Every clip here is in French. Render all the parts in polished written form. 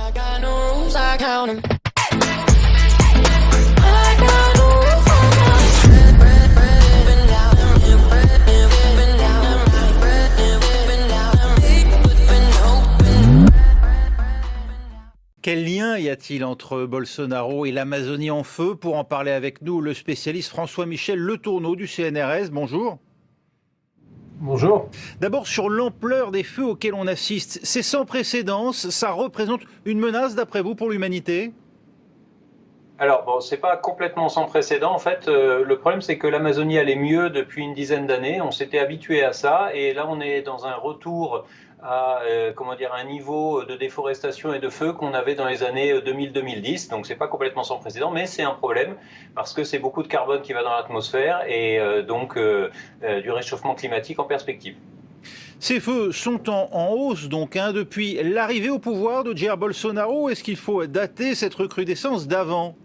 I got no rules, I count 'em. I got no rules, I count 'em. Bread, up and down, bread, up and down, bread, up and down, up and open. Quel lien y a-t-il entre Bolsonaro et l'Amazonie en feu? Pour en parler avec nous, le spécialiste François-Michel Le Tourneau du CNRS. Bonjour. Bonjour. D'abord, sur l'ampleur des feux auxquels on assiste, c'est sans précédent, ça représente une menace d'après vous pour l'humanité? Alors, bon, c'est pas complètement sans précédent. En fait, le problème, c'est que l'Amazonie allait mieux depuis une dizaine d'années. On s'était habitué à ça. Et là, on est dans un retour à un niveau de déforestation et de feu qu'on avait dans les années 2000-2010. Donc, c'est pas complètement sans précédent, mais c'est un problème parce que c'est beaucoup de carbone qui va dans l'atmosphère et du réchauffement climatique en perspective. Ces feux sont en hausse donc depuis l'arrivée au pouvoir de Jair Bolsonaro. Est-ce qu'il faut dater cette recrudescence d'avant?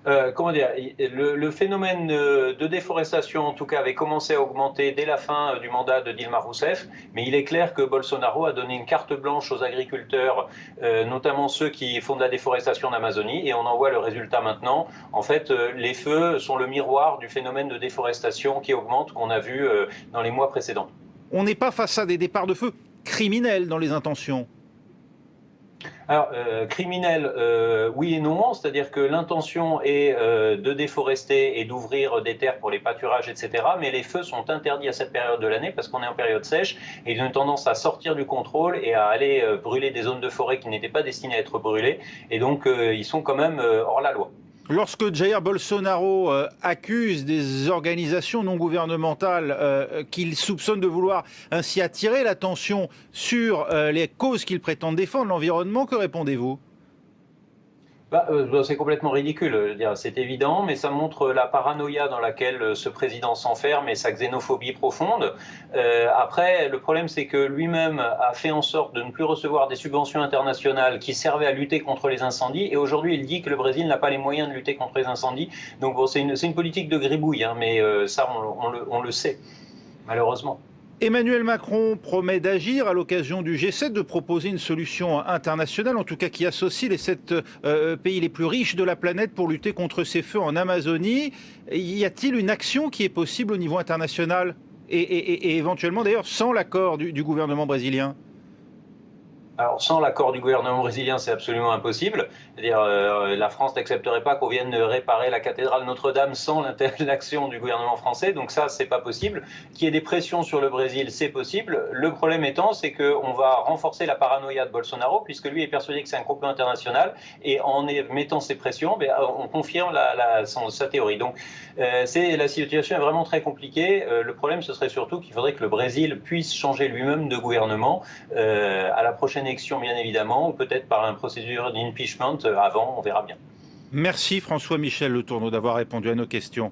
Le phénomène de déforestation, en tout cas, avait commencé à augmenter dès la fin du mandat de Dilma Rousseff, mais il est clair que Bolsonaro a donné une carte blanche aux agriculteurs, notamment ceux qui font de la déforestation en Amazonie, et on en voit le résultat maintenant. En fait, les feux sont le miroir du phénomène de déforestation qui augmente, qu'on a vu dans les mois précédents. On n'est pas face à des départs de feu criminels dans les intentions? Alors, criminel, oui et non, c'est-à-dire que l'intention est de déforester et d'ouvrir des terres pour les pâturages, etc. Mais les feux sont interdits à cette période de l'année parce qu'on est en période sèche et ils ont une tendance à sortir du contrôle et à aller brûler des zones de forêt qui n'étaient pas destinées à être brûlées. Et donc, ils sont quand même hors la loi. Lorsque Jair Bolsonaro accuse des organisations non gouvernementales qu'il soupçonne de vouloir ainsi attirer l'attention sur les causes qu'il prétend défendre, l'environnement, que répondez-vous? C'est complètement ridicule, c'est évident, mais ça montre la paranoïa dans laquelle ce président s'enferme et sa xénophobie profonde. Après, le problème, c'est que lui-même a fait en sorte de ne plus recevoir des subventions internationales qui servaient à lutter contre les incendies, et aujourd'hui, il dit que le Brésil n'a pas les moyens de lutter contre les incendies. Donc bon, c'est une politique de gribouille, hein, mais ça, on le sait, malheureusement. Emmanuel Macron promet d'agir à l'occasion du G7, de proposer une solution internationale, en tout cas qui associe les 7 pays les plus riches de la planète pour lutter contre ces feux en Amazonie. Y a-t-il une action qui est possible au niveau international et éventuellement d'ailleurs sans l'accord du gouvernement brésilien? Alors, sans l'accord du gouvernement brésilien, c'est absolument impossible. C'est-à-dire, la France n'accepterait pas qu'on vienne réparer la cathédrale Notre-Dame sans l'action du gouvernement français. Donc ça, c'est pas possible. Qu'il y ait des pressions sur le Brésil, c'est possible. Le problème étant, c'est qu'on va renforcer la paranoïa de Bolsonaro, puisque lui est persuadé que c'est un complot international. Et en mettant ces pressions, on confirme sa théorie. Donc, la situation est vraiment très compliquée. Le problème, ce serait surtout qu'il faudrait que le Brésil puisse changer lui-même de gouvernement à la prochaine élection, bien évidemment, ou peut-être par une procédure d'impeachment avant, on verra bien. Merci François-Michel Le Tourneau d'avoir répondu à nos questions.